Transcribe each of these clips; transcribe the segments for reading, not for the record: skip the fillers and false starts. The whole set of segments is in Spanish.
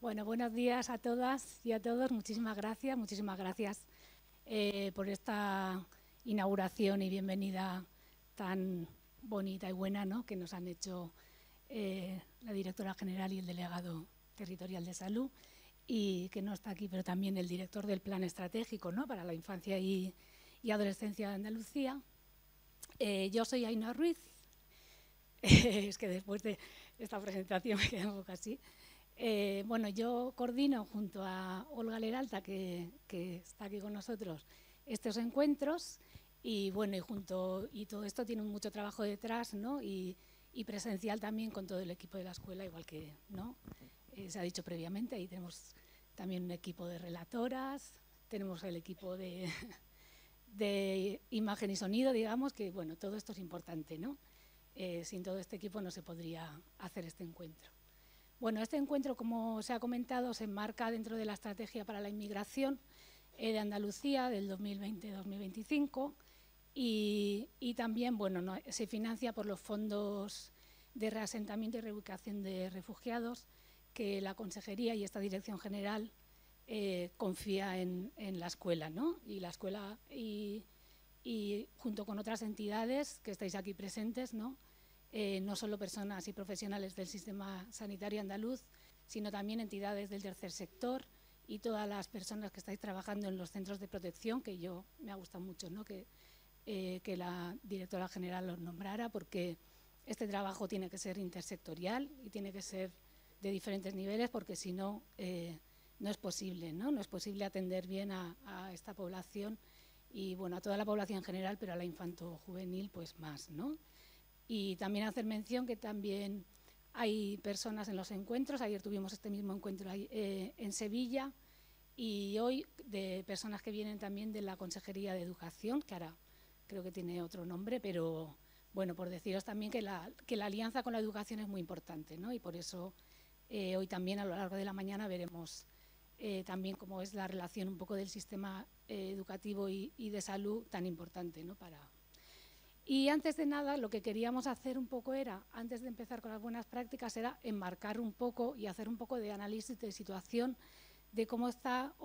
Bueno, buenos días a todas y a todos. Muchísimas gracias por esta inauguración y bienvenida tan bonita y buena, ¿no?, que nos han hecho la directora general y el delegado territorial de salud, y que no está aquí, pero también el director del plan estratégico, ¿no?, para la infancia y adolescencia de Andalucía. Yo soy Ainhoa Ruiz. Es que después de esta presentación me quedo un poco así. Bueno, yo coordino junto a Olga Leralta, que está aquí con nosotros, estos encuentros, y bueno, y todo esto tiene mucho trabajo detrás, ¿no?, y presencial también con todo el equipo de la escuela, igual que, ¿no?, se ha dicho previamente. Ahí tenemos también un equipo de relatoras, tenemos el equipo de imagen y sonido, digamos, que bueno, todo esto es importante, ¿no? Sin todo este equipo no se podría hacer este encuentro. Bueno, este encuentro, como se ha comentado, se enmarca dentro de la Estrategia para la Inmigración de Andalucía del 2020-2025 y también, bueno, se financia por los fondos de reasentamiento y reubicación de refugiados que la Consejería y esta Dirección General confía en la escuela, ¿no? Y la escuela, y junto con otras entidades que estáis aquí presentes, ¿no?, no solo personas y profesionales del sistema sanitario andaluz, sino también entidades del tercer sector y todas las personas que estáis trabajando en los centros de protección, que me ha gustado mucho, ¿no?, que la directora general los nombrara, porque este trabajo tiene que ser intersectorial y tiene que ser de diferentes niveles, porque si no, no es posible, ¿no? No es posible atender bien a esta población y, bueno, a toda la población en general, pero a la infanto-juvenil pues más, ¿no? Y también hacer mención que también hay personas en los encuentros. Ayer tuvimos este mismo encuentro en Sevilla, y hoy de personas que vienen también de la Consejería de Educación, que ahora creo que tiene otro nombre, pero bueno, por deciros también que la alianza con la educación es muy importante, ¿no? Y por eso hoy también a lo largo de la mañana veremos también cómo es la relación un poco del sistema educativo y de salud tan importante, ¿no?, para... Y antes de nada, lo que queríamos hacer un poco era, antes de empezar con las buenas prácticas, era enmarcar un poco y hacer un poco de análisis de situación de cómo está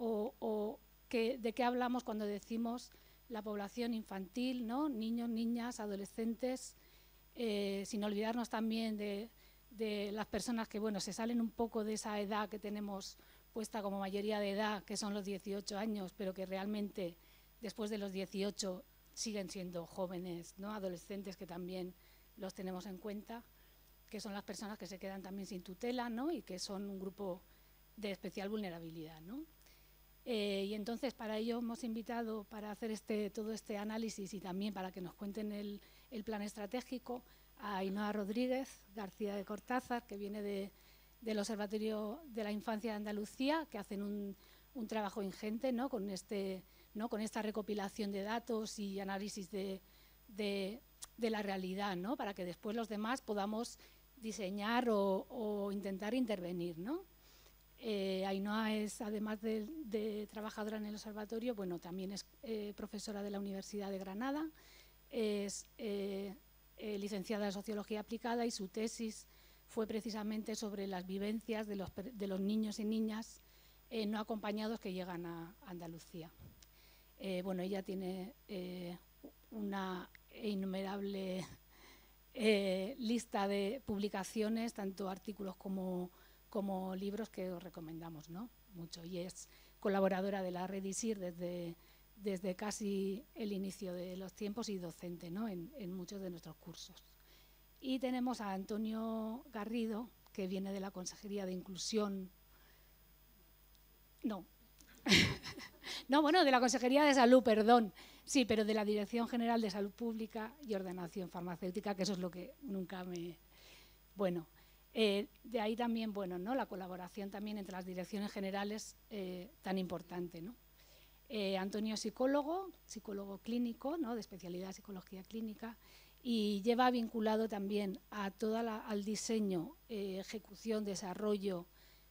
de qué hablamos cuando decimos la población infantil, ¿no?, niños, niñas, adolescentes, sin olvidarnos también de las personas que, bueno, se salen un poco de esa edad que tenemos puesta como mayoría de edad, que son los 18 años, pero que realmente después de los 18 siguen siendo jóvenes, ¿no?, adolescentes, que también los tenemos en cuenta, que son las personas que se quedan también sin tutela, ¿no?, y que son un grupo de especial vulnerabilidad, ¿no? Y entonces para ello hemos invitado, para hacer todo este análisis y también para que nos cuenten el plan estratégico, a Ainhoa Rodríguez García de Cortázar, que viene del Observatorio de la Infancia de Andalucía, que hacen un trabajo ingente, ¿no?, con esta recopilación de datos y análisis de la realidad, ¿no?, para que después los demás podamos diseñar o intentar intervenir, ¿no? Ainhoa es, además de trabajadora en el observatorio, bueno, también es profesora de la Universidad de Granada, es licenciada en Sociología Aplicada, y su tesis fue precisamente sobre las vivencias de los niños y niñas no acompañados que llegan a Andalucía. Bueno, ella tiene una innumerable lista de publicaciones, tanto artículos como libros, que os recomendamos, ¿no?, mucho, y es colaboradora de la Red ISIR desde casi el inicio de los tiempos, y docente, ¿no?, en muchos de nuestros cursos. Y tenemos a Antonio Garrido, que viene de la Consejería de Inclusión, de la Consejería de Salud, perdón, sí, pero de la Dirección General de Salud Pública y Ordenación Farmacéutica, que eso es lo que nunca me... Bueno, de ahí también, bueno, ¿no?, la colaboración también entre las direcciones generales tan importante, ¿no? Antonio es psicólogo clínico, ¿no?, de especialidad psicología clínica, y lleva vinculado también a al diseño, ejecución, desarrollo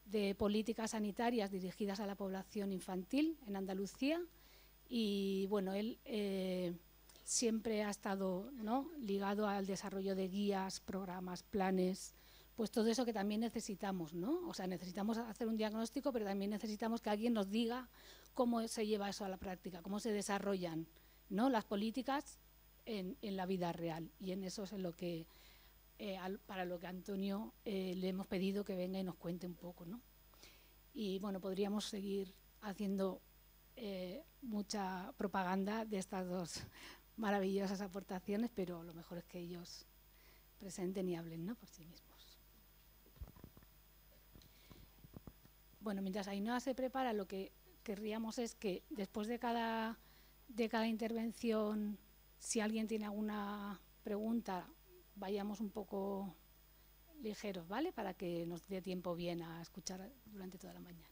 de políticas sanitarias dirigidas a la población infantil en Andalucía. Y bueno, él siempre ha estado, ¿no?, ligado al desarrollo de guías, programas, planes, pues todo eso que también necesitamos, ¿no? O sea, necesitamos hacer un diagnóstico, pero también necesitamos que alguien nos diga cómo se lleva eso a la práctica, cómo se desarrollan, ¿no?, las políticas en la vida real. Y en eso es en lo que, para lo que a Antonio le hemos pedido que venga y nos cuente un poco, ¿no? Y bueno, podríamos seguir haciendo mucha propaganda de estas dos maravillosas aportaciones, pero lo mejor es que ellos presenten y hablen, ¿no?, por sí mismos. Bueno, mientras Ainhoa se prepara, lo que querríamos es que después de cada intervención, si alguien tiene alguna pregunta, vayamos un poco ligeros, ¿vale?, para que nos dé tiempo bien a escuchar durante toda la mañana.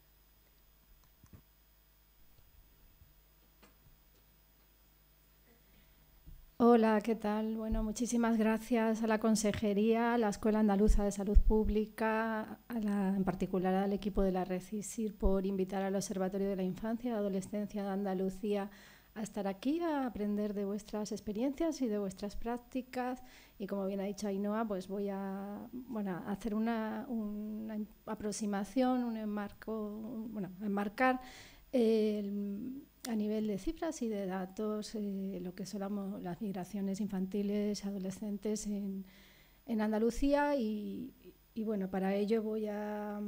Hola, ¿qué tal? Bueno, muchísimas gracias a la Consejería, a la Escuela Andaluza de Salud Pública, en particular al equipo de la Red CISIR, por invitar al Observatorio de la Infancia y Adolescencia de Andalucía a estar aquí, a aprender de vuestras experiencias y de vuestras prácticas. Y como bien ha dicho Ainhoa, pues voy a hacer una aproximación, enmarcar a nivel de cifras y de datos lo que son las migraciones infantiles y adolescentes en Andalucía y bueno, para ello voy a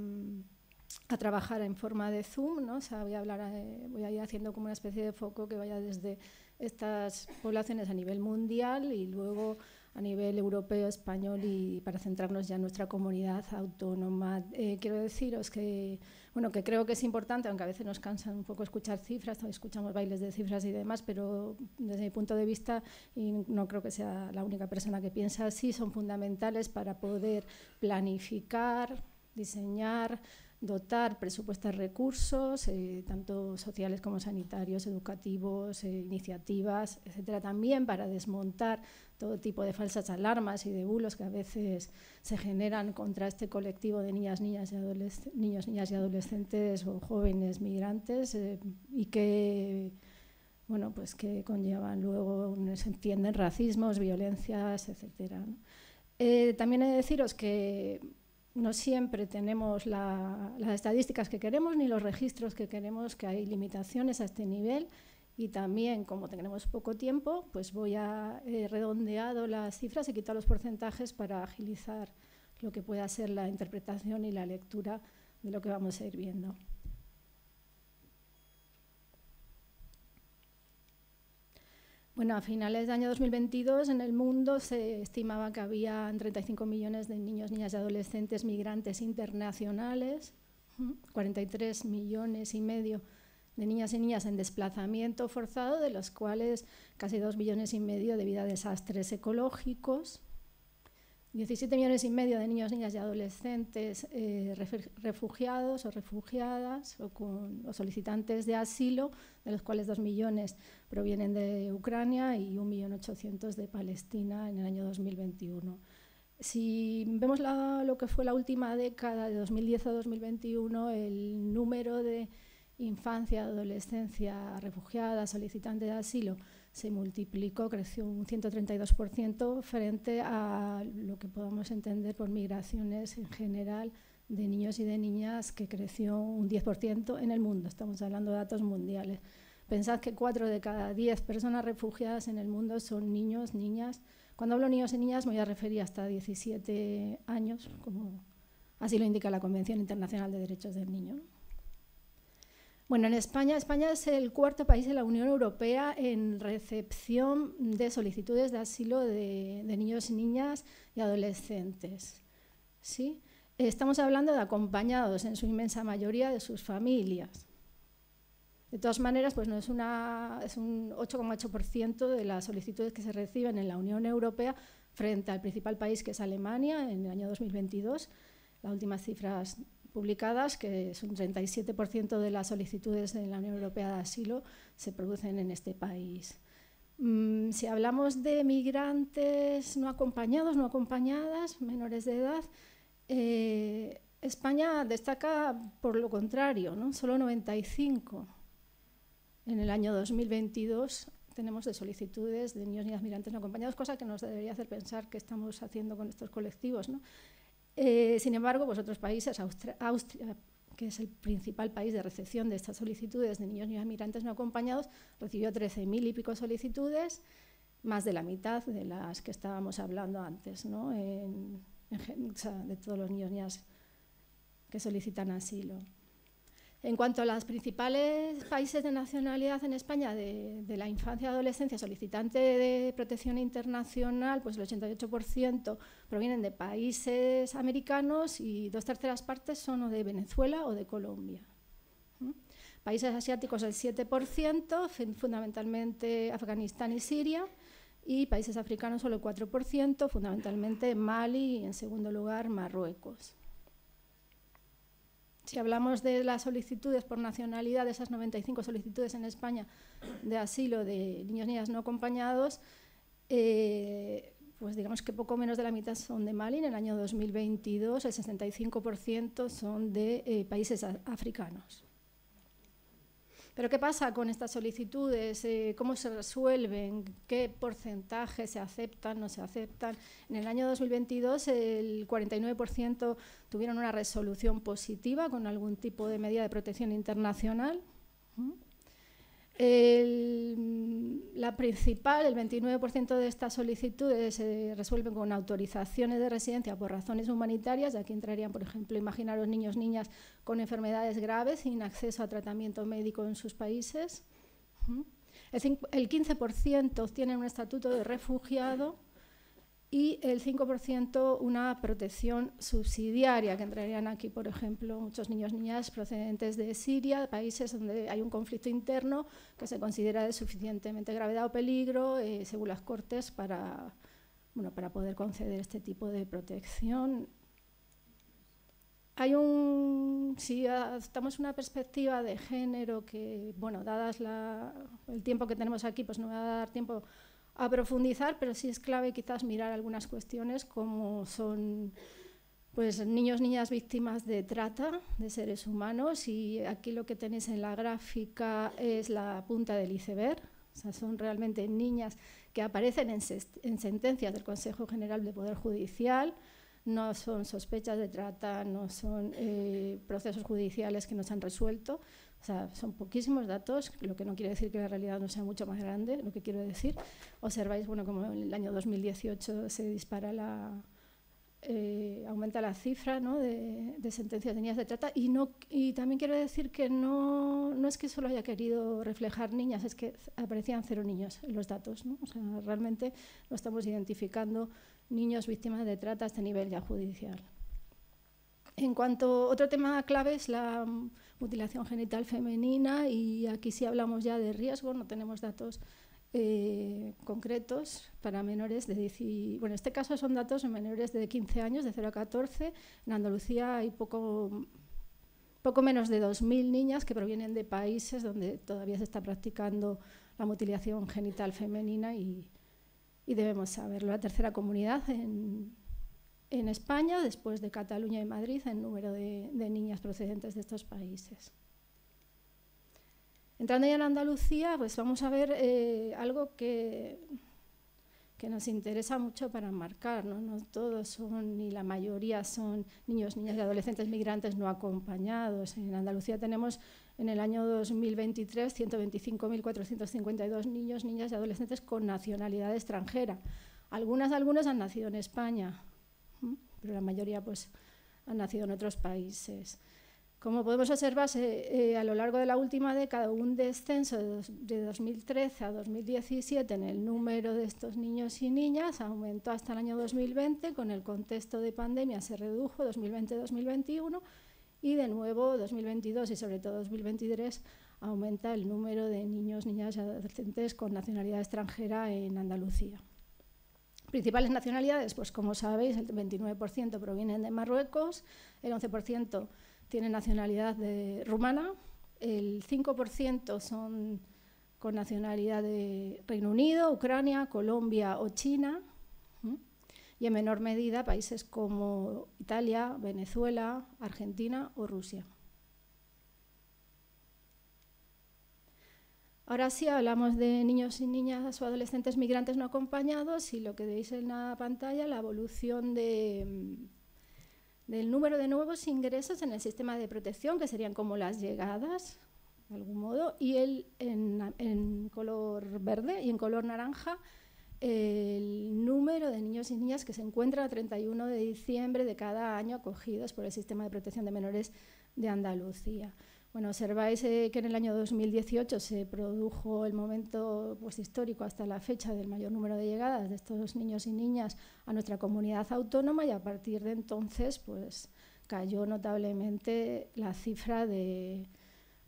trabajar en forma de Zoom, ¿no? O sea, voy a ir haciendo como una especie de foco que vaya desde estas poblaciones a nivel mundial y luego a nivel europeo, español, y para centrarnos ya en nuestra comunidad autónoma. Quiero deciros que, bueno, que creo que es importante, aunque a veces nos cansan un poco escuchar cifras, escuchamos bailes de cifras y demás, pero desde mi punto de vista, y no creo que sea la única persona que piensa así, son fundamentales para poder planificar, diseñar, dotar, presupuestar recursos, tanto sociales como sanitarios, educativos, iniciativas, etcétera, también para desmontar todo tipo de falsas alarmas y de bulos que a veces se generan contra este colectivo de niños, niñas y adolescentes o jóvenes migrantes y que, bueno, pues que conllevan luego, se entienden, racismos, violencias, etcétera, ¿no? También he de deciros que no siempre tenemos las estadísticas que queremos ni los registros que queremos, que hay limitaciones a este nivel. Y también, como tenemos poco tiempo, pues voy a redondeado las cifras y quitado los porcentajes para agilizar lo que pueda ser la interpretación y la lectura de lo que vamos a ir viendo. Bueno, a finales del año 2022 en el mundo se estimaba que había 35 millones de niños, niñas y adolescentes migrantes internacionales, 43 millones y medio de niñas y niñas en desplazamiento forzado, de los cuales casi 2 millones y medio debido a desastres ecológicos, 17 millones y medio de niños, niñas y adolescentes refugiados o refugiadas o solicitantes de asilo, de los cuales 2 millones provienen de Ucrania y 1.800.000 de Palestina en el año 2021. Si vemos lo que fue la última década, de 2010 a 2021, el número de infancia, adolescencia, refugiada, solicitante de asilo, se multiplicó, creció un 132% frente a lo que podamos entender por migraciones en general de niños y de niñas, que creció un 10% en el mundo. Estamos hablando de datos mundiales. Pensad que 4 de cada 10 personas refugiadas en el mundo son niños, niñas. Cuando hablo de niños y niñas me voy a referir hasta 17 años, como así lo indica la Convención Internacional de Derechos del Niño, ¿no? Bueno, España es el cuarto país de la Unión Europea en recepción de solicitudes de asilo de niños y niñas y adolescentes, ¿sí? Estamos hablando de acompañados en su inmensa mayoría de sus familias. De todas maneras, pues no es un 8,8% de las solicitudes que se reciben en la Unión Europea frente al principal país, que es Alemania, en el año 2022. Las últimas cifras publicadas, que es un 37% de las solicitudes en la Unión Europea de asilo se producen en este país. Si hablamos de migrantes no acompañados, no acompañadas, menores de edad, España destaca por lo contrario, ¿no? Solo 95 en el año 2022 tenemos de solicitudes de niños y niñas migrantes no acompañados, cosa que nos debería hacer pensar qué estamos haciendo con estos colectivos, ¿no? Sin embargo, pues otros países, Austria, que es el principal país de recepción de estas solicitudes de niños y niñas migrantes no acompañados, recibió 13.000 y pico solicitudes, más de la mitad de las que estábamos hablando antes, ¿no? O sea, de todos los niños y niñas que solicitan asilo. En cuanto a los principales países de nacionalidad en España de la infancia y adolescencia solicitante de protección internacional, pues el 88% provienen de países americanos y 2/3 partes son o de Venezuela o de Colombia. Países asiáticos el 7%, fundamentalmente Afganistán y Siria, y países africanos solo el 4%, fundamentalmente Mali y en segundo lugar Marruecos. Si hablamos de las solicitudes por nacionalidad, de esas 95 solicitudes en España de asilo de niños y niñas no acompañados, pues digamos que poco menos de la mitad son de Mali. En el año 2022 el 65% son de países africanos. Pero ¿qué pasa con estas solicitudes? ¿Cómo se resuelven? ¿Qué porcentaje se aceptan, no se aceptan? En el año 2022 el 49% tuvieron una resolución positiva con algún tipo de medida de protección internacional. La principal, el 29% de estas solicitudes se resuelven con autorizaciones de residencia por razones humanitarias. Aquí entrarían, por ejemplo, imaginaros niños, niñas con enfermedades graves sin acceso a tratamiento médico en sus países. El 15% tienen un estatuto de refugiado y el 5% una protección subsidiaria, que entrarían aquí, por ejemplo, muchos niños y niñas procedentes de Siria, países donde hay un conflicto interno que se considera de suficientemente gravedad o peligro, según las Cortes, para poder conceder este tipo de protección. Si adoptamos una perspectiva de género que, bueno, dadas el tiempo que tenemos aquí, pues no me va a dar tiempo a profundizar, pero sí es clave quizás mirar algunas cuestiones como son pues, niños, niñas víctimas de trata de seres humanos, y aquí lo que tenéis en la gráfica es la punta del iceberg. O sea, son realmente niñas que aparecen en sentencias del Consejo General del Poder Judicial, no son sospechas de trata, no son procesos judiciales que no se han resuelto. O sea, son poquísimos datos, lo que no quiere decir que la realidad no sea mucho más grande, lo que quiero decir. Observáis, bueno, como en el año 2018 se dispara aumenta la cifra, ¿no?, de sentencias de niñas de trata, y también quiero decir que no es que solo haya querido reflejar niñas, es que aparecían 0 niños en los datos, ¿no? O sea, realmente no estamos identificando niños víctimas de trata a este nivel ya judicial. En cuanto otro tema clave es la mutilación genital femenina, y aquí sí hablamos ya de riesgo, no tenemos datos concretos para menores de 10, bueno, en este caso son datos en menores de 15 años, de 0 a 14. En Andalucía hay poco menos de 2.000 niñas que provienen de países donde todavía se está practicando la mutilación genital femenina, y debemos saberlo. La tercera comunidad en España, después de Cataluña y Madrid, en número de niñas procedentes de estos países. Entrando ya en Andalucía, pues vamos a ver algo que nos interesa mucho para marcar, ¿no? No todos son, ni la mayoría son niños, niñas y adolescentes migrantes no acompañados. En Andalucía tenemos en el año 2023 125.452 niños, niñas y adolescentes con nacionalidad extranjera. Algunos han nacido en España, pero la mayoría pues, han nacido en otros países. Como podemos observar, a lo largo de la última década hubo un descenso de 2013 a 2017 en el número de estos niños y niñas, aumentó hasta el año 2020, con el contexto de pandemia se redujo 2020-2021, y de nuevo 2022 y sobre todo 2023 aumenta el número de niños, niñas y adolescentes con nacionalidad extranjera en Andalucía. Principales nacionalidades, pues como sabéis, el 29% provienen de Marruecos, el 11% tienen nacionalidad rumana, el 5% son con nacionalidad de Reino Unido, Ucrania, Colombia o China, y en menor medida países como Italia, Venezuela, Argentina o Rusia. Ahora sí hablamos de niños y niñas o adolescentes migrantes no acompañados, y lo que veis en la pantalla, la evolución de del número de nuevos ingresos en el sistema de protección, que serían como las llegadas, de algún modo, y en color verde y en color naranja el número de niños y niñas que se encuentran a 31 de diciembre de cada año acogidos por el sistema de protección de menores de Andalucía. Bueno, observáis que en el año 2018 se produjo el momento pues, histórico hasta la fecha del mayor número de llegadas de estos niños y niñas a nuestra comunidad autónoma, y a partir de entonces pues, cayó notablemente la cifra de,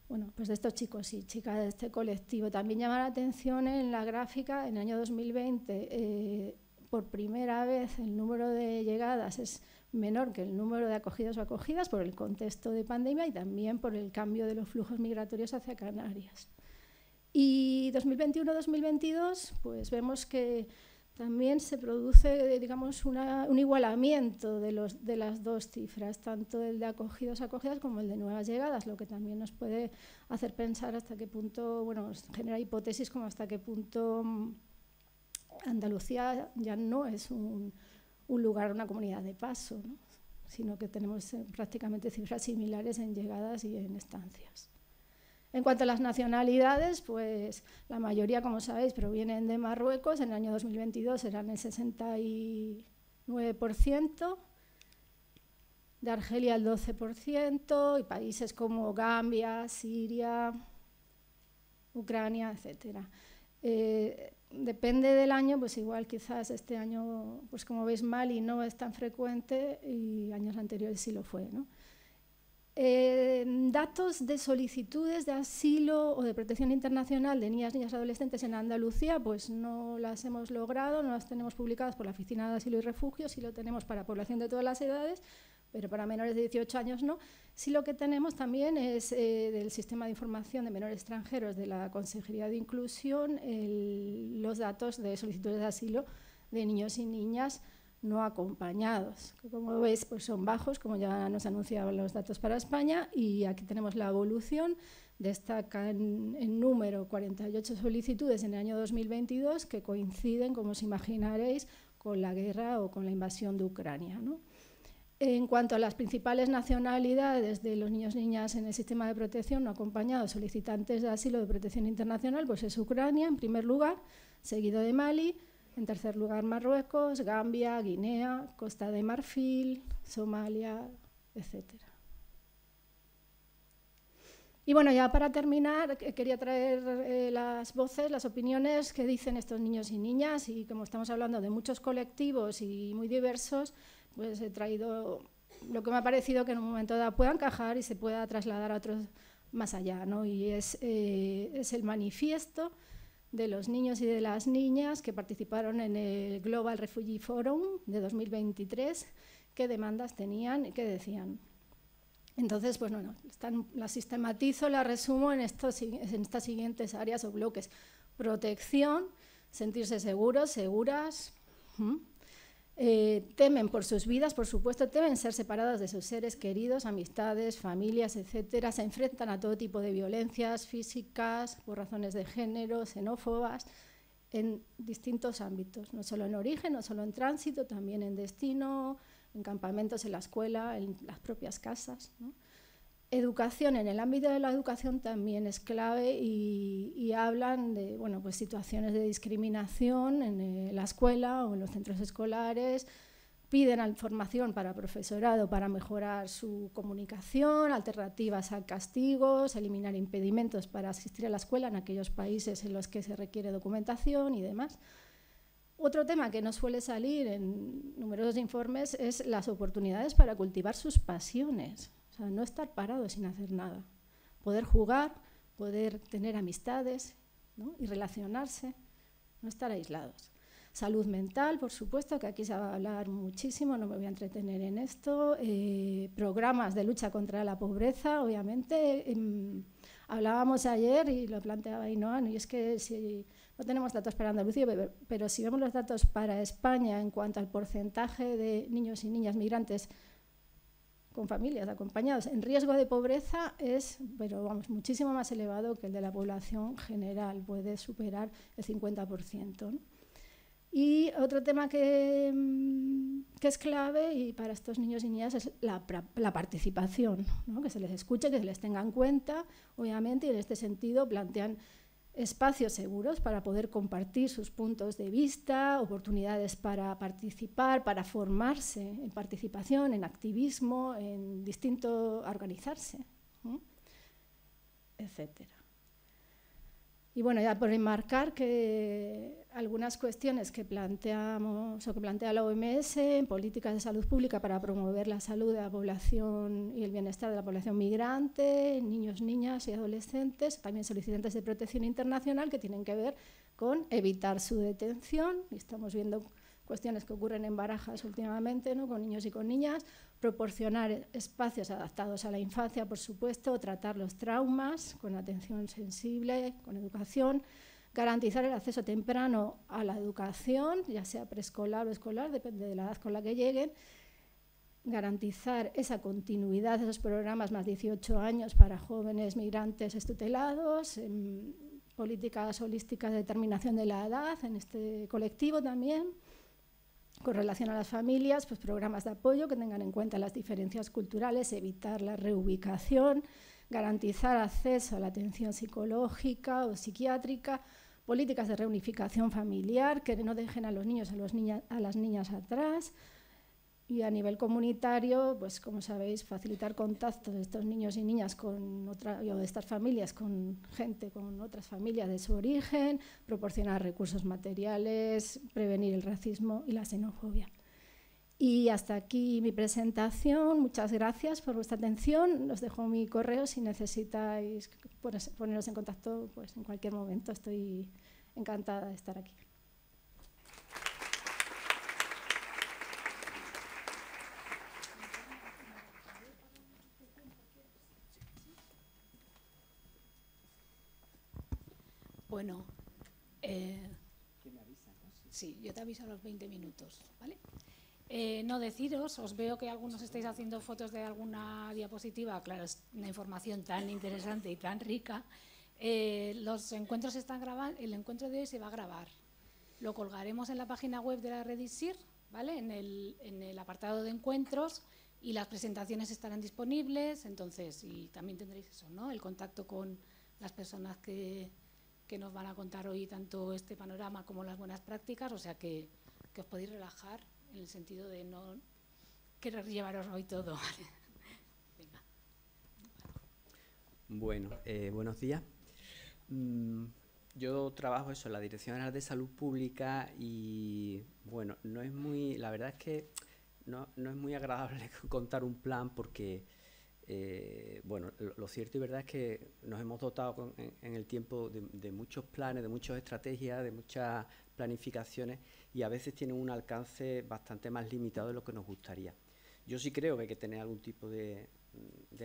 bueno, pues de estos chicos y chicas de este colectivo. También llama la atención en la gráfica, en el año 2020, por primera vez el número de llegadas es menor que el número de acogidos o acogidas por el contexto de pandemia y también por el cambio de los flujos migratorios hacia Canarias. Y 2021-2022, pues vemos que también se produce, digamos, un igualamiento de las dos cifras, tanto el de acogidos acogidas como el de nuevas llegadas, lo que también nos puede hacer pensar hasta qué punto, bueno, genera hipótesis como hasta qué punto Andalucía ya no es un lugar, una comunidad de paso, ¿no? Sino que tenemos prácticamente cifras similares en llegadas y en estancias. En cuanto a las nacionalidades, pues la mayoría, como sabéis, provienen de Marruecos. En el año 2022 eran el 69%, de Argelia el 12%, y países como Gambia, Siria, Ucrania, etc. Depende del año, pues igual quizás este año, pues como veis, Mali no es tan frecuente y años anteriores sí lo fue, ¿no? Datos de solicitudes de asilo o de protección internacional de niñas, niñas y adolescentes en Andalucía, pues no las hemos logrado, no las tenemos publicadas por la Oficina de Asilo y Refugio, sí lo tenemos para población de todas las edades, pero para menores de 18 años no. Sí lo que tenemos también es del Sistema de Información de Menores Extranjeros de la Consejería de Inclusión los datos de solicitudes de asilo de niños y niñas no acompañados, que como veis pues son bajos, como ya nos anunciaban los datos para España, y aquí tenemos la evolución. Destaca en número 48 solicitudes en el año 2022 que coinciden, como os imaginaréis, con la guerra o con la invasión de Ucrania, ¿no? En cuanto a las principales nacionalidades de los niños y niñas en el sistema de protección no acompañados solicitantes de asilo de protección internacional, pues es Ucrania en primer lugar, seguido de Mali. En tercer lugar, Marruecos, Gambia, Guinea, Costa de Marfil, Somalia, etc. Y bueno, ya para terminar, quería traer las voces, las opiniones que dicen estos niños y niñas, y como estamos hablando de muchos colectivos y muy diversos, pues he traído lo que me ha parecido que en un momento dado pueda encajar y se pueda trasladar a otros más allá, ¿no? Y es el manifiesto de los niños y de las niñas que participaron en el Global Refugee Forum de 2023, qué demandas tenían y qué decían. Entonces, pues bueno, las sistematizo, las resumo en estas siguientes áreas o bloques. Protección, sentirse seguros, seguras. Temen por sus vidas, por supuesto, temen ser separados de sus seres queridos, amistades, familias, etcétera. Se enfrentan a todo tipo de violencias físicas, por razones de género, xenófobas, en distintos ámbitos, no solo en origen, no solo en tránsito, también en destino, en campamentos, en la escuela, en las propias casas, ¿no? Educación, en el ámbito de la educación también es clave y hablan de pues situaciones de discriminación en la escuela o en los centros escolares, piden información para profesorado para mejorar su comunicación, alternativas a castigos, eliminar impedimentos para asistir a la escuela en aquellos países en los que se requiere documentación y demás. Otro tema que no suele salir en numerosos informes es las oportunidades para cultivar sus pasiones. O sea, no estar parado sin hacer nada. Poder jugar, poder tener amistades, ¿no? Y relacionarse, no estar aislados. Salud mental, por supuesto, que aquí se va a hablar muchísimo, no me voy a entretener en esto. Programas de lucha contra la pobreza, obviamente. Hablábamos ayer y lo planteaba Ainhoa, y es que si no tenemos datos para Andalucía, pero si vemos los datos para España en cuanto al porcentaje de niños y niñas migrantes con familias acompañados en riesgo de pobreza es, pero vamos, muchísimo más elevado que el de la población general, puede superar el 50%, ¿no? Y otro tema que es clave y para estos niños y niñas es la participación, ¿no? Que se les escuche, que se les tenga en cuenta, obviamente, y en este sentido plantean espacios seguros para poder compartir sus puntos de vista, oportunidades para participar, para formarse en participación, en activismo, en distinto organizarse, ¿no? Etcétera. Y bueno, ya por enmarcar que algunas cuestiones que planteamos o que plantea la OMS en políticas de salud pública para promover la salud de la población y el bienestar de la población migrante, niños, niñas y adolescentes, también solicitantes de protección internacional, que tienen que ver con evitar su detención. Y estamos viendo cuestiones que ocurren en Barajas últimamente, ¿no? Con niños y con niñas, proporcionar espacios adaptados a la infancia, por supuesto, tratar los traumas con atención sensible, con educación, garantizar el acceso temprano a la educación, ya sea preescolar o escolar, depende de la edad con la que lleguen, garantizar esa continuidad de esos programas más 18 años para jóvenes migrantes extutelados, políticas holísticas de determinación de la edad en este colectivo también. Con relación a las familias, pues programas de apoyo que tengan en cuenta las diferencias culturales, evitar la reubicación, garantizar acceso a la atención psicológica o psiquiátrica, políticas de reunificación familiar que no dejen a los niños, a las niñas atrás. Y a nivel comunitario, pues como sabéis, facilitar contactos de estos niños y niñas o de estas familias con gente, con otras familias de su origen, proporcionar recursos materiales, prevenir el racismo y la xenofobia. Y hasta aquí mi presentación. Muchas gracias por vuestra atención. Os dejo mi correo si necesitáis poneros en contacto, pues en cualquier momento. Estoy encantada de estar aquí. Bueno, sí, yo te aviso a los 20 minutos, ¿vale? No deciros, os veo que algunos estáis haciendo fotos de alguna diapositiva, claro, es una información tan interesante y tan rica. Los encuentros se están grabando, el encuentro de hoy se va a grabar. Lo colgaremos en la página web de la Red ISIR, ¿vale? En el apartado de encuentros, y las presentaciones estarán disponibles, entonces, y también tendréis eso, ¿no? El contacto con las personas que nos van a contar hoy tanto este panorama como las buenas prácticas, o sea que os podéis relajar en el sentido de no querer llevaros hoy todo, ¿vale? Venga. Bueno, buenos días. Yo trabajo en la Dirección General de Salud Pública y, bueno, la verdad es que no es muy agradable contar un plan porque bueno, lo cierto y verdad es que nos hemos dotado en el tiempo de muchos planes, de muchas estrategias, de muchas planificaciones, y a veces tienen un alcance bastante más limitado de lo que nos gustaría. Yo sí creo que hay que tener algún tipo de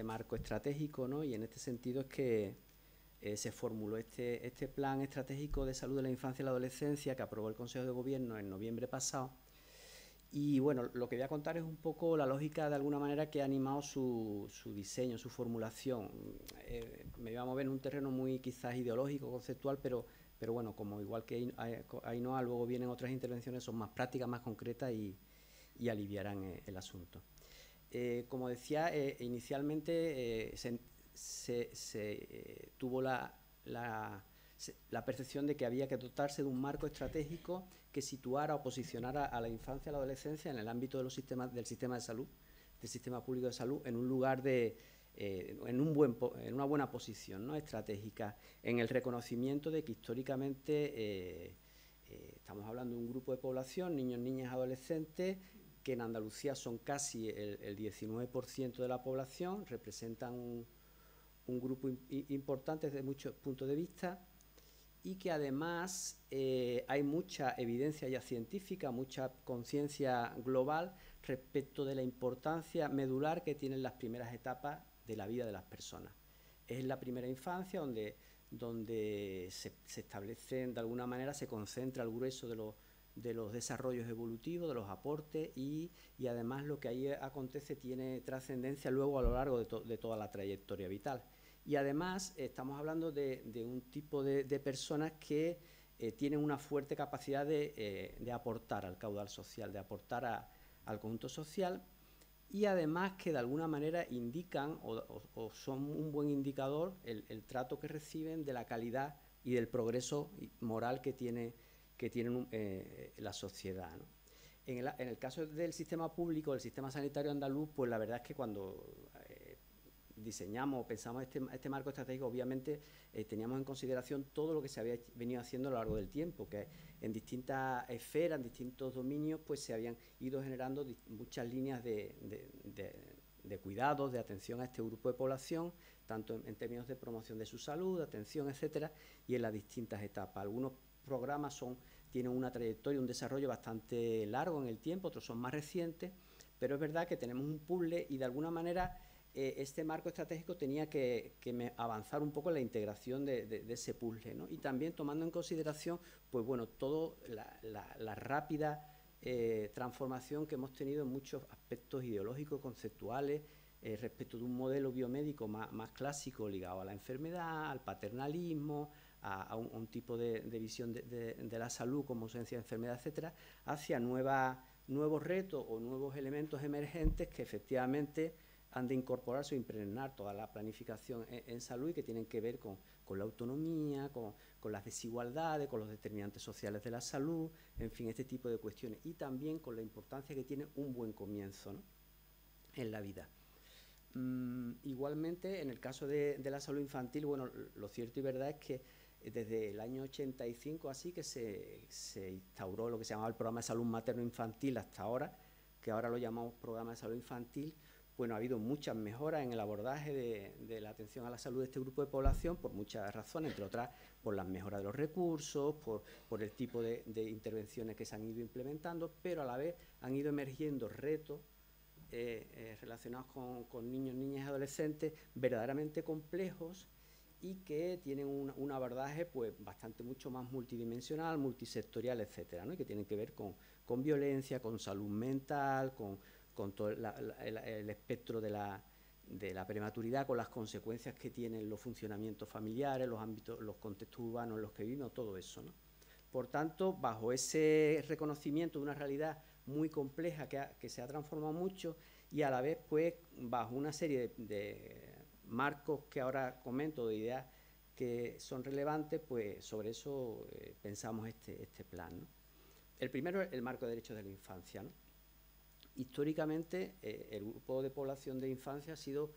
marco estratégico, ¿no? Y en este sentido es que se formuló este plan estratégico de salud de la infancia y la adolescencia que aprobó el Consejo de Gobierno en noviembre pasado. Y bueno, lo que voy a contar es un poco la lógica de alguna manera que ha animado su diseño, su formulación. Me voy a mover en un terreno muy quizás ideológico, conceptual, pero bueno, como igual que Ainhoa, luego vienen otras intervenciones, son más prácticas, más concretas y aliviarán el asunto. Como decía, inicialmente se tuvo la percepción de que había que dotarse de un marco estratégico que situara o posicionara a la infancia y la adolescencia en el ámbito de del sistema de salud, del sistema público de salud, en un lugar en una buena posición, ¿no? Estratégica, en el reconocimiento de que históricamente estamos hablando de un grupo de población, niños, niñas, adolescentes, que en Andalucía son casi el 19% de la población, representan un grupo importante desde muchos puntos de vista, y que además hay mucha evidencia ya científica, mucha conciencia global respecto de la importancia medular que tienen las primeras etapas de la vida de las personas. Es en la primera infancia donde se establecen, de alguna manera, se concentra el grueso de los desarrollos evolutivos, de los aportes, y además lo que ahí acontece tiene trascendencia luego a lo largo de toda la trayectoria vital. Y además estamos hablando de un tipo de personas que tienen una fuerte capacidad de aportar al caudal social, de aportar al conjunto social, y además que de alguna manera indican o son un buen indicador el trato que reciben de la calidad y del progreso moral que tiene la sociedad, ¿no? En el caso del sistema público, del sistema sanitario andaluz, pues la verdad es que cuando diseñamos, pensamos este marco estratégico, obviamente teníamos en consideración todo lo que se había venido haciendo a lo largo del tiempo, que en distintas esferas, en distintos dominios, pues se habían ido generando muchas líneas de cuidados, de atención a este grupo de población, tanto en términos de promoción de su salud, de atención, etcétera, y en las distintas etapas. Algunos programas tienen una trayectoria, un desarrollo bastante largo en el tiempo, otros son más recientes, pero es verdad que tenemos un puzzle y de alguna manera este marco estratégico tenía que avanzar un poco en la integración de ese puzzle, ¿no? Y también tomando en consideración, pues bueno, toda la rápida transformación que hemos tenido en muchos aspectos ideológicos, conceptuales, respecto de un modelo biomédico más clásico ligado a la enfermedad, al paternalismo, a un tipo de visión de la salud como ausencia de enfermedad, etcétera, hacia nuevos retos o nuevos elementos emergentes que efectivamente han de incorporarse o impregnar toda la planificación en salud y que tienen que ver con la autonomía, con las desigualdades, con los determinantes sociales de la salud, en fin, este tipo de cuestiones. Y también con la importancia que tiene un buen comienzo, ¿no?, en la vida. Igualmente, en el caso de la salud infantil, bueno, lo cierto y verdad es que desde el año 85 así que se instauró lo que se llamaba el programa de salud materno-infantil hasta ahora, que ahora lo llamamos programa de salud infantil. Bueno, ha habido muchas mejoras en el abordaje de la atención a la salud de este grupo de población por muchas razones, entre otras por las mejoras de los recursos, por el tipo de intervenciones que se han ido implementando, pero a la vez han ido emergiendo retos relacionados con niños, niñas y adolescentes verdaderamente complejos y que tienen un abordaje pues mucho más multidimensional, multisectorial, etcétera, ¿no?, y que tienen que ver con violencia, con salud mental, con todo el espectro de la prematuridad, con las consecuencias que tienen los funcionamientos familiares, los ámbitos, los contextos urbanos en los que vivimos, todo eso, ¿no? Por tanto, bajo ese reconocimiento de una realidad muy compleja que se ha transformado mucho y a la vez, pues, bajo una serie de marcos que ahora comento, de ideas que son relevantes, pues sobre eso pensamos este plan, ¿no? El primero es el marco de derechos de la infancia, ¿no? Históricamente, el grupo de población de infancia ha sido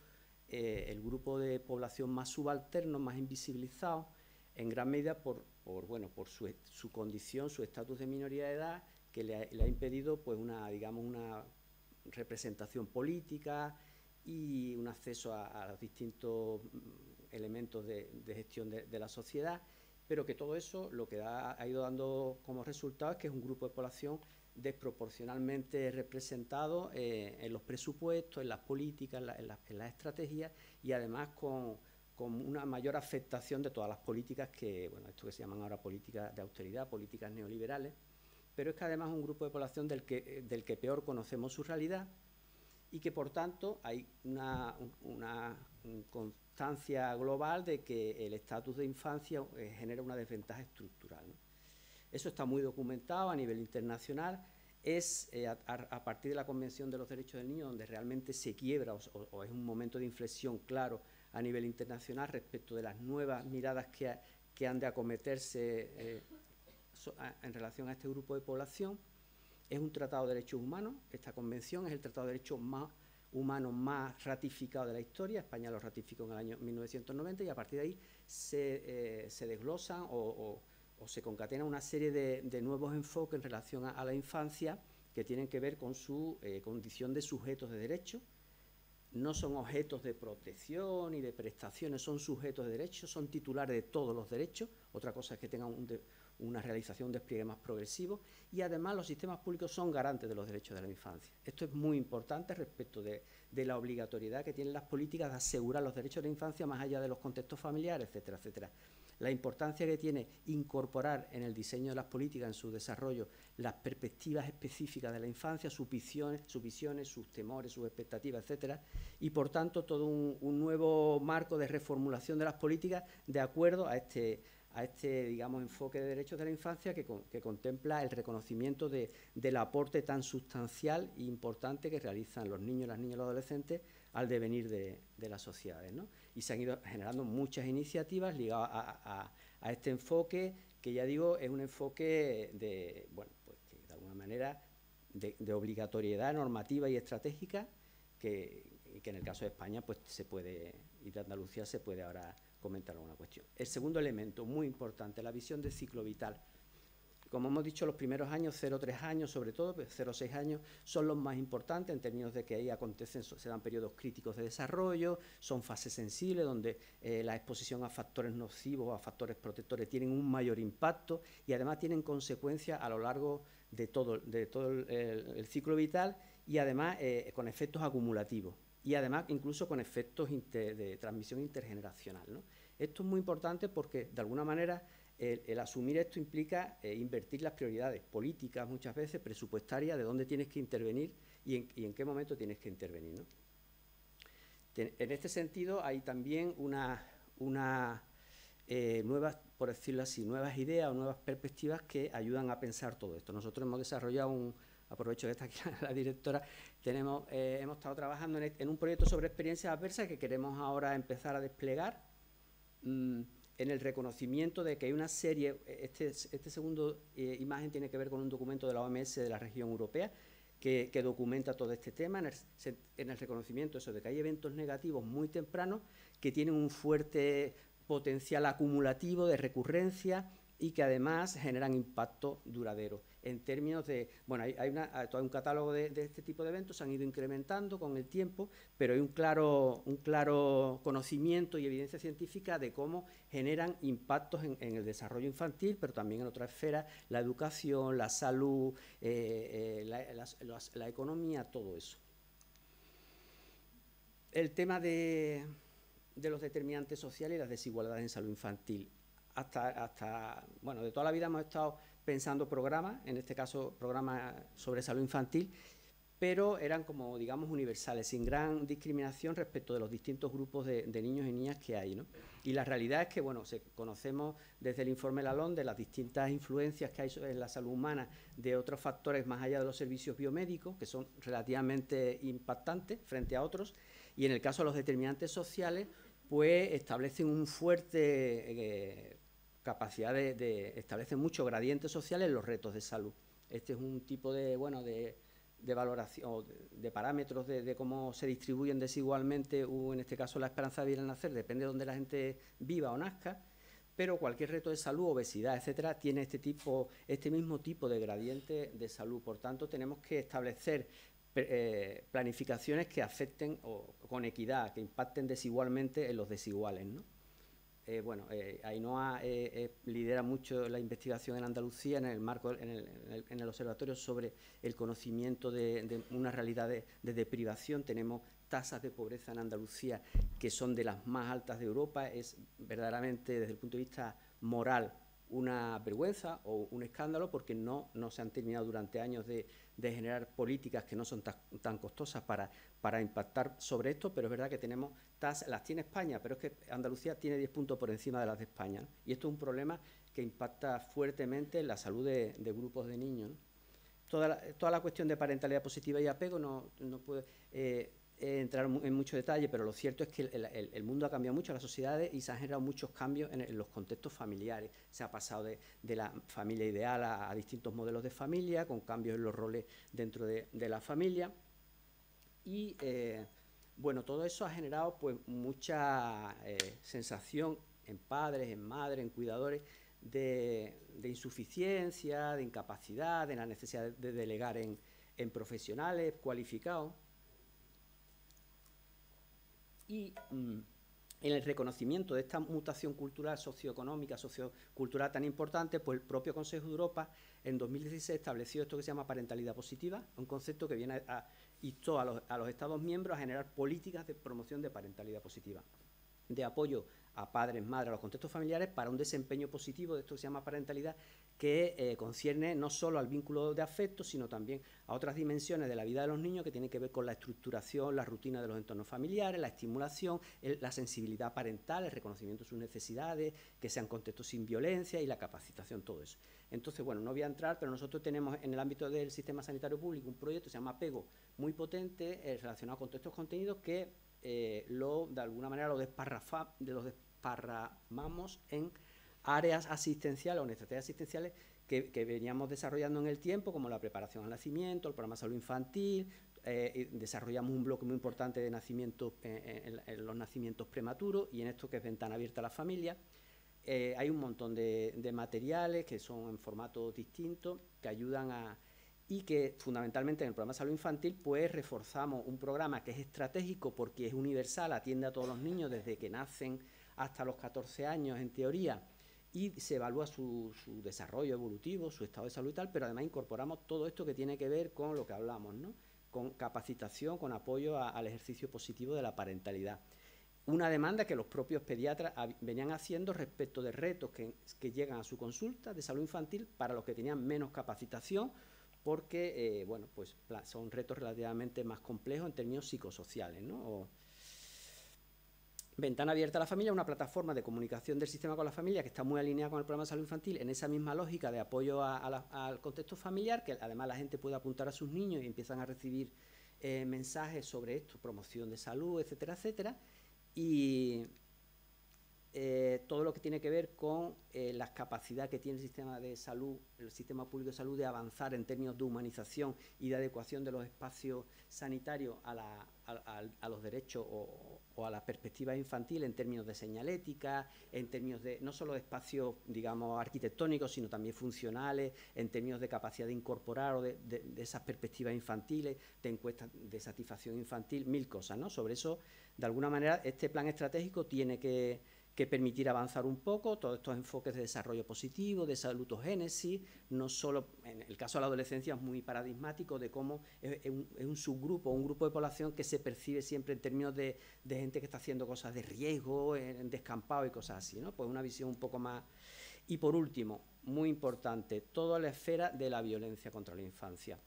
el grupo de población más subalterno, más invisibilizado, en gran medida por su condición, su estatus de minoría de edad, que le ha impedido pues una representación política y un acceso a los distintos elementos de gestión de la sociedad, pero que todo eso lo que ha ido dando como resultado es que es un grupo de población desproporcionalmente representado en los presupuestos, en las políticas, en las estrategias y además con una mayor afectación de todas las políticas esto que se llaman ahora políticas de austeridad, políticas neoliberales, pero es que además es un grupo de población del que peor conocemos su realidad y que por tanto hay una constancia global de que el estatus de infancia genera una desventaja estructural, ¿no? Eso está muy documentado a nivel internacional. Es a partir de la Convención de los Derechos del Niño donde realmente se quiebra o es un momento de inflexión claro a nivel internacional respecto de las nuevas miradas que han de acometerse en relación a este grupo de población. Es un tratado de derechos humanos. Esta convención es el tratado de derechos humanos más ratificado de la historia. España lo ratificó en el año 1990 y a partir de ahí se desglosan o se concatena una serie de nuevos enfoques en relación a la infancia que tienen que ver con su condición de sujetos de derecho. No son objetos de protección y de prestaciones, son sujetos de derecho, son titulares de todos los derechos. Otra cosa es que tengan una realización, un despliegue más progresivo, y además los sistemas públicos son garantes de los derechos de la infancia. Esto es muy importante respecto de la obligatoriedad que tienen las políticas de asegurar los derechos de la infancia más allá de los contextos familiares, etcétera, etcétera. La importancia que tiene incorporar en el diseño de las políticas, en su desarrollo, las perspectivas específicas de la infancia, sus visiones, sus temores, sus expectativas, etcétera, y por tanto todo un nuevo marco de reformulación de las políticas de acuerdo a digamos, enfoque de derechos de la infancia que contempla el reconocimiento del aporte tan sustancial e importante que realizan los niños, las niñas y los adolescentes al devenir de las sociedades, ¿no? Y se han ido generando muchas iniciativas ligadas a este enfoque, que ya digo, es un enfoque bueno, pues que de alguna manera de obligatoriedad normativa y estratégica, que en el caso de España pues se puede, y de Andalucía se puede ahora comentar alguna cuestión. El segundo elemento, muy importante, la visión del ciclo vital. Como hemos dicho, los primeros años, 0-3 años sobre todo, 0-6 años, son los más importantes en términos de que ahí se dan periodos críticos de desarrollo, son fases sensibles donde la exposición a factores nocivos o a factores protectores tienen un mayor impacto y además tienen consecuencias a lo largo de todo el ciclo vital y además con efectos acumulativos y además incluso con efectos de transmisión intergeneracional, ¿no? Esto es muy importante porque de alguna manera el asumir esto implica invertir las prioridades políticas, muchas veces presupuestarias, de dónde tienes que intervenir y en qué momento tienes que intervenir, ¿no? En este sentido hay también nuevas, por decirlo así, nuevas ideas o nuevas perspectivas que ayudan a pensar todo esto. Nosotros hemos desarrollado aprovecho que está aquí la directora, hemos estado trabajando en un proyecto sobre experiencias adversas que queremos ahora empezar a desplegar en el reconocimiento de que hay una serie, este segundo imagen tiene que ver con un documento de la OMS de la región europea que documenta todo este tema, en el reconocimiento eso de que hay eventos negativos muy tempranos que tienen un fuerte potencial acumulativo de recurrencia y que además generan impacto duradero. En términos de, bueno, hay todo un catálogo de este tipo de eventos, se han ido incrementando con el tiempo, pero hay un claro conocimiento y evidencia científica de cómo generan impactos en el desarrollo infantil, pero también en otras esferas, la educación, la salud, la economía, todo eso. El tema de los determinantes sociales y las desigualdades en salud infantil. Bueno, de toda la vida hemos estado pensando programas, en este caso programas sobre salud infantil, pero eran como, digamos, universales, sin gran discriminación respecto de los distintos grupos de niños y niñas que hay, ¿no? Y la realidad es que, bueno, conocemos desde el informe Lalonde de las distintas influencias que hay en la salud humana de otros factores más allá de los servicios biomédicos, que son relativamente impactantes frente a otros, y en el caso de los determinantes sociales, pues establecen un fuerte capacidad establecen muchos gradientes sociales en los retos de salud. Este es un tipo de valoración, de parámetros de cómo se distribuyen desigualmente, en este caso la esperanza de vida al nacer, depende de donde la gente viva o nazca, pero cualquier reto de salud, obesidad, etcétera, tiene este mismo tipo de gradiente de salud. Por tanto, tenemos que establecer planificaciones que afecten con equidad, que impacten desigualmente en los desiguales, ¿no? Ainhoa lidera mucho la investigación en Andalucía en el marco, en el observatorio sobre el conocimiento de una realidad de deprivación. Tenemos tasas de pobreza en Andalucía que son de las más altas de Europa. Es verdaderamente, desde el punto de vista moral, una vergüenza o un escándalo porque no se han terminado durante años de generar políticas que no son tan costosas para impactar sobre esto, pero es verdad que tenemos tasas, las tiene España, pero es que Andalucía tiene 10 puntos por encima de las de España, ¿no? Y esto es un problema que impacta fuertemente en la salud de grupos de niños, ¿no? Toda la cuestión de parentalidad positiva y apego no puede entrar en mucho detalle, pero lo cierto es que el mundo ha cambiado mucho, las sociedades, y se han generado muchos cambios en los contextos familiares. Se ha pasado de la familia ideal a distintos modelos de familia, con cambios en los roles dentro de la familia. Y, todo eso ha generado pues mucha sensación en padres, en madres, en cuidadores, de insuficiencia, de incapacidad, de la necesidad de delegar en profesionales cualificados. Y en el reconocimiento de esta mutación cultural, socioeconómica, sociocultural tan importante, pues el propio Consejo de Europa en 2016 estableció esto que se llama parentalidad positiva, un concepto que instó a los Estados miembros a generar políticas de promoción de parentalidad positiva, de apoyo a padres, madres, a los contextos familiares para un desempeño positivo de esto que se llama parentalidad, que concierne no solo al vínculo de afecto, sino también a otras dimensiones de la vida de los niños que tienen que ver con la estructuración, la rutina de los entornos familiares, la estimulación, la sensibilidad parental, el reconocimiento de sus necesidades, que sean contextos sin violencia y la capacitación, todo eso. Entonces, bueno, no voy a entrar, pero nosotros tenemos en el ámbito del sistema sanitario público un proyecto que se llama Apego, muy potente, relacionado con todos estos contenidos que de alguna manera lo desparramamos en áreas asistenciales o en estrategias asistenciales que veníamos desarrollando en el tiempo, como la preparación al nacimiento, el programa de salud infantil, desarrollamos un bloque muy importante de nacimientos en los nacimientos prematuros y en esto que es ventana abierta a la familia. Hay un montón de materiales que son en formatos distintos, que ayudan y que fundamentalmente en el programa de salud infantil pues reforzamos un programa que es estratégico porque es universal, atiende a todos los niños desde que nacen hasta los 14 años en teoría, y se evalúa su desarrollo evolutivo, su estado de salud y tal, pero además incorporamos todo esto que tiene que ver con lo que hablamos, ¿no? Con capacitación, con apoyo al ejercicio positivo de la parentalidad. Una demanda que los propios pediatras venían haciendo respecto de retos que llegan a su consulta de salud infantil para los que tenían menos capacitación, porque bueno, pues son retos relativamente más complejos en términos psicosociales, ¿no? Ventana abierta a la familia, una plataforma de comunicación del sistema con la familia que está muy alineada con el programa de salud infantil en esa misma lógica de apoyo al contexto familiar, que además la gente puede apuntar a sus niños y empiezan a recibir mensajes sobre esto, promoción de salud, etcétera, etcétera, y todo lo que tiene que ver con la capacidad que tiene el sistema de salud, el sistema público de salud, de avanzar en términos de humanización y de adecuación de los espacios sanitarios a los derechos o a la perspectiva infantil en términos de señalética, en términos de no solo de espacios, digamos, arquitectónicos, sino también funcionales, en términos de capacidad de incorporar o de esas perspectivas infantiles, de encuestas de satisfacción infantil, mil cosas, ¿no? Sobre eso, de alguna manera, este plan estratégico tiene que permitir avanzar un poco todos estos enfoques de desarrollo positivo, de salutogénesis, no solo, en el caso de la adolescencia es muy paradigmático de cómo es un subgrupo, un grupo de población que se percibe siempre en términos de gente que está haciendo cosas de riesgo, en descampado y cosas así, ¿no? Pues una visión un poco más. Y por último, muy importante, toda la esfera de la violencia contra la infancia.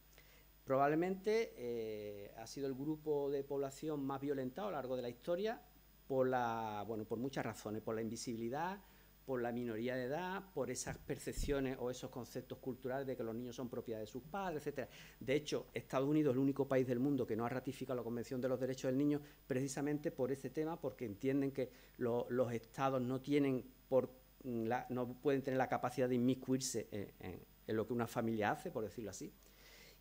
Probablemente ha sido el grupo de población más violentado a lo largo de la historia, por muchas razones, por la invisibilidad, por la minoría de edad, por esas percepciones o esos conceptos culturales de que los niños son propiedad de sus padres, etcétera. De hecho, Estados Unidos es el único país del mundo que no ha ratificado la Convención de los Derechos del Niño precisamente por ese tema, porque entienden que los estados no pueden tener la capacidad de inmiscuirse en lo que una familia hace, por decirlo así.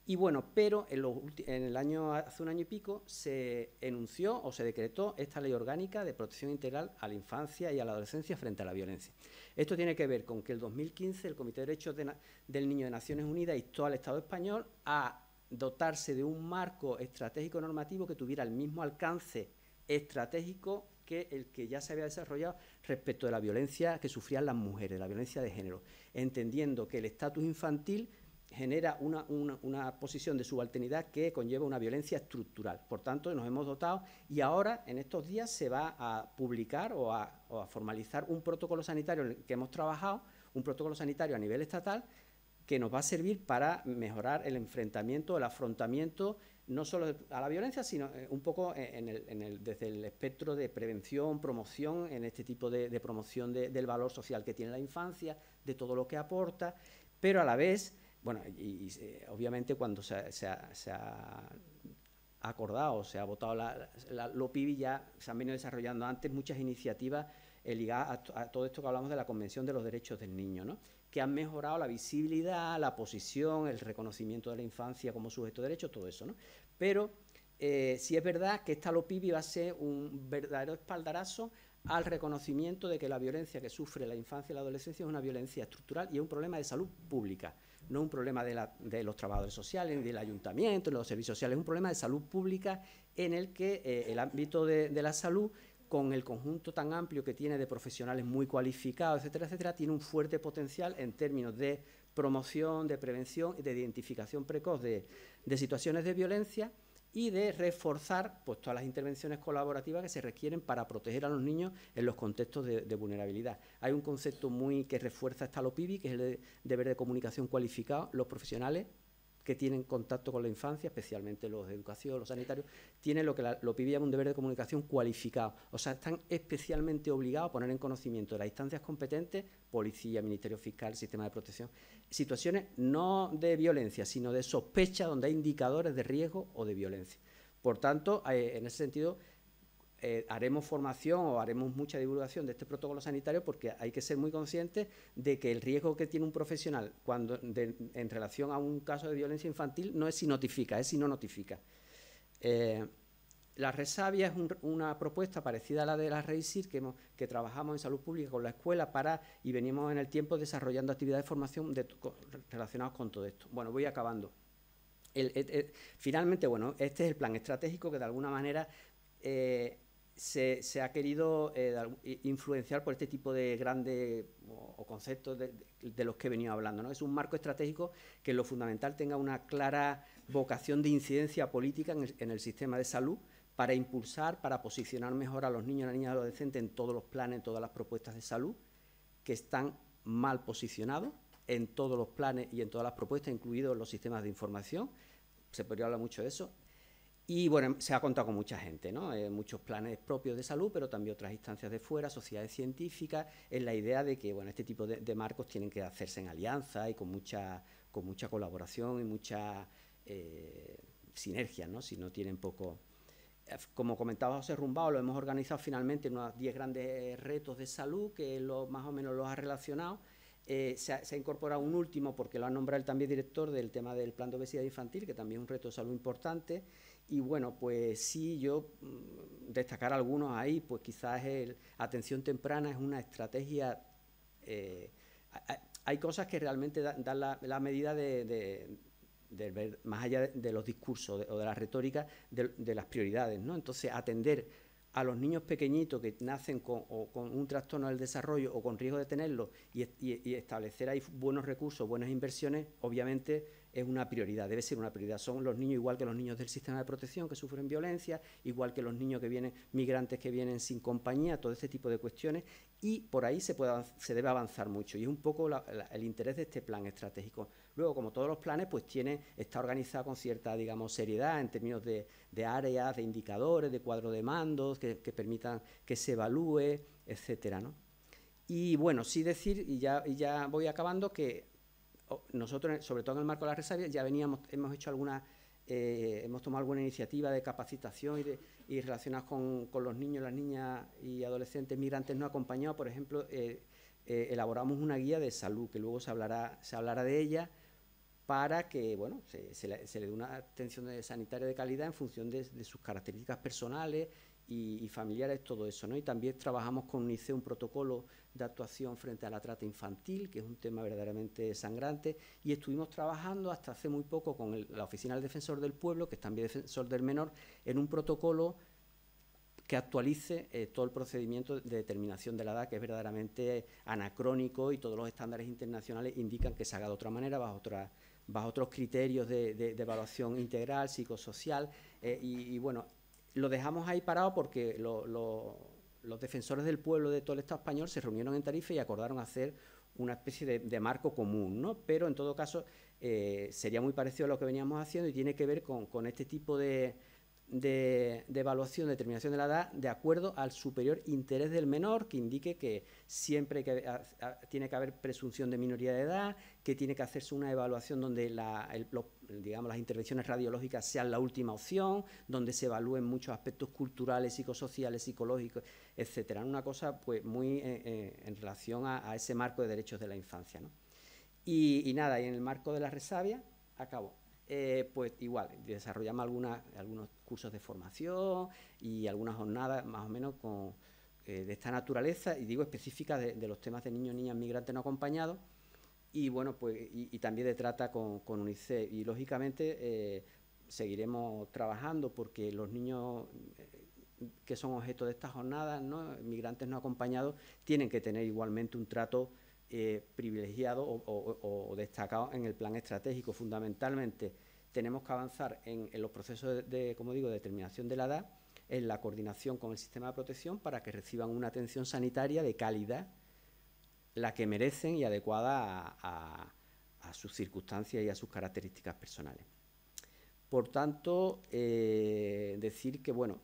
Y bueno, pero hace un año y pico se enunció o se decretó esta ley orgánica de protección integral a la infancia y a la adolescencia frente a la violencia. Esto tiene que ver con que el 2015 el Comité de Derechos del Niño de Naciones Unidas instó al Estado español a dotarse de un marco estratégico normativo que tuviera el mismo alcance estratégico que el que ya se había desarrollado respecto de la violencia que sufrían las mujeres, la violencia de género, entendiendo que el estatus infantil genera una posición de subalternidad que conlleva una violencia estructural. Por tanto, nos hemos dotado y ahora, en estos días, se va a publicar o a formalizar un protocolo sanitario en el que hemos trabajado, un protocolo sanitario a nivel estatal, que nos va a servir para mejorar el enfrentamiento, el afrontamiento, no solo a la violencia, sino un poco desde el espectro de prevención, promoción, en este tipo de promoción del valor social que tiene la infancia, de todo lo que aporta, pero a la vez. Bueno, obviamente cuando se ha acordado, se ha votado lo PIBI, ya se han venido desarrollando antes muchas iniciativas ligadas a todo esto que hablamos de la Convención de los Derechos del Niño, ¿no? Que han mejorado la visibilidad, la posición, el reconocimiento de la infancia como sujeto de derecho, todo eso, ¿no? Pero sí es verdad que esta LOPIBI va a ser un verdadero espaldarazo al reconocimiento de que la violencia que sufre la infancia y la adolescencia es una violencia estructural y es un problema de salud pública, no un problema de los trabajadores sociales, ni del ayuntamiento, ni de los servicios sociales, es un problema de salud pública en el que el ámbito de la salud, con el conjunto tan amplio que tiene de profesionales muy cualificados, etcétera, etcétera, tiene un fuerte potencial en términos de promoción, de prevención y de identificación precoz de situaciones de violencia y de reforzar pues, todas las intervenciones colaborativas que se requieren para proteger a los niños en los contextos de vulnerabilidad. Hay un concepto que refuerza esta LOPIBI, que es el deber de comunicación cualificado. Los profesionales que tienen contacto con la infancia, especialmente los de educación, los sanitarios, tienen lo que la LOPIBI llama un deber de comunicación cualificado. O sea, están especialmente obligados a poner en conocimiento de las instancias competentes, policía, Ministerio Fiscal, sistema de protección, situaciones no de violencia, sino de sospecha donde hay indicadores de riesgo o de violencia. Por tanto, en ese sentido, haremos formación o haremos mucha divulgación de este protocolo sanitario, porque hay que ser muy conscientes de que el riesgo que tiene un profesional en relación a un caso de violencia infantil no es si notifica, es si no notifica. La resabia es una propuesta parecida a la de la REISIR que trabajamos en salud pública con la escuela y venimos en el tiempo desarrollando actividades de formación relacionadas con todo esto. Bueno, voy acabando. Finalmente, bueno, este es el plan estratégico que de alguna manera se ha querido influenciar por este tipo de grandes conceptos de los que he venido hablando, ¿no? Es un marco estratégico que en lo fundamental tenga una clara vocación de incidencia política en el sistema de salud para impulsar, para posicionar mejor a los niños y las niñas y adolescentes en todos los planes, en todas las propuestas de salud, que están mal posicionados en todos los planes y en todas las propuestas, incluidos los sistemas de información. Se podría hablar mucho de eso. Y bueno, se ha contado con mucha gente, ¿no? Muchos planes propios de salud, pero también otras instancias de fuera, sociedades científicas, en la idea de que bueno, este tipo de marcos tienen que hacerse en alianza y con mucha colaboración y mucha sinergia, ¿no? Si no tienen poco. Como comentaba José Rumbao, lo hemos organizado finalmente en unos 10 grandes retos de salud, que más o menos los ha relacionado. Se ha incorporado un último, porque lo ha nombrado él también director del tema del plan de obesidad infantil, que también es un reto de salud importante. Y bueno, pues sí, yo destacar algunos ahí, pues quizás atención temprana es una estrategia. Hay cosas que realmente dan la medida de ver más allá de los discursos o de la retórica de las prioridades, ¿no? Entonces, atender a los niños pequeñitos que nacen con un trastorno del desarrollo o con riesgo de tenerlo y establecer ahí buenos recursos, buenas inversiones, obviamente es una prioridad, debe ser una prioridad. Son los niños igual que los niños del sistema de protección que sufren violencia, igual que los niños que vienen, migrantes que vienen sin compañía, todo este tipo de cuestiones, y por ahí se debe avanzar mucho, y es un poco el interés de este plan estratégico. Luego, como todos los planes, pues está organizado con cierta, digamos, seriedad en términos de áreas, de indicadores, de cuadro de mandos que permitan que se evalúe, etcétera, ¿no? Y bueno, sí decir, y ya voy acabando, que nosotros, sobre todo en el marco de la resabia, ya hemos tomado alguna iniciativa de capacitación y relacionadas con los niños, las niñas y adolescentes migrantes no acompañados. Por ejemplo, elaboramos una guía de salud, que luego se hablará de ella, para que bueno, se le dé una atención sanitaria de calidad en función de sus características personales y familiares, todo eso, ¿no? Y también trabajamos con UNICEF un protocolo de actuación frente a la trata infantil, que es un tema verdaderamente sangrante, y estuvimos trabajando hasta hace muy poco con la Oficina del Defensor del Pueblo, que es también defensor del menor, en un protocolo que actualice todo el procedimiento de determinación de la edad, que es verdaderamente anacrónico, y todos los estándares internacionales indican que se haga de otra manera, bajo otros criterios de evaluación integral, psicosocial, y bueno, lo dejamos ahí parado porque los defensores del pueblo de todo el Estado español se reunieron en Tarifa y acordaron hacer una especie de marco común, ¿no? Pero en todo caso sería muy parecido a lo que veníamos haciendo y tiene que ver con este tipo de evaluación, determinación de la edad, de acuerdo al superior interés del menor, que indique que siempre tiene que haber presunción de minoría de edad, que tiene que hacerse una evaluación donde digamos, las intervenciones radiológicas sean la última opción, donde se evalúen muchos aspectos culturales, psicosociales, psicológicos, etcétera. Una cosa pues muy en relación a ese marco de derechos de la infancia, ¿no? Y nada, y en el marco de la resabia, acabo. Pues igual, desarrollamos algunos cursos de formación y algunas jornadas más o menos de esta naturaleza, y digo específicas de los temas de niños y niñas migrantes no acompañados, y bueno, pues y también de trata con UNICEF. Y lógicamente seguiremos trabajando porque los niños que son objeto de estas jornadas, ¿no?, migrantes no acompañados, tienen que tener igualmente un trato privilegiado o destacado en el plan estratégico. Fundamentalmente tenemos que avanzar en los procesos como digo, de determinación de la edad, en la coordinación con el sistema de protección para que reciban una atención sanitaria de calidad, la que merecen y adecuada a sus circunstancias y a sus características personales. Por tanto, decir que, bueno,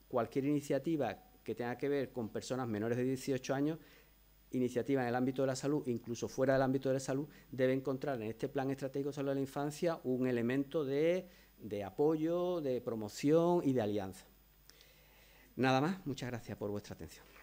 cualquier iniciativa que tenga que ver con personas menores de 18 años, iniciativa en el ámbito de la salud, incluso fuera del ámbito de la salud, debe encontrar en este Plan Estratégico de Salud de la Infancia un elemento de apoyo, de promoción y de alianza. Nada más, muchas gracias por vuestra atención.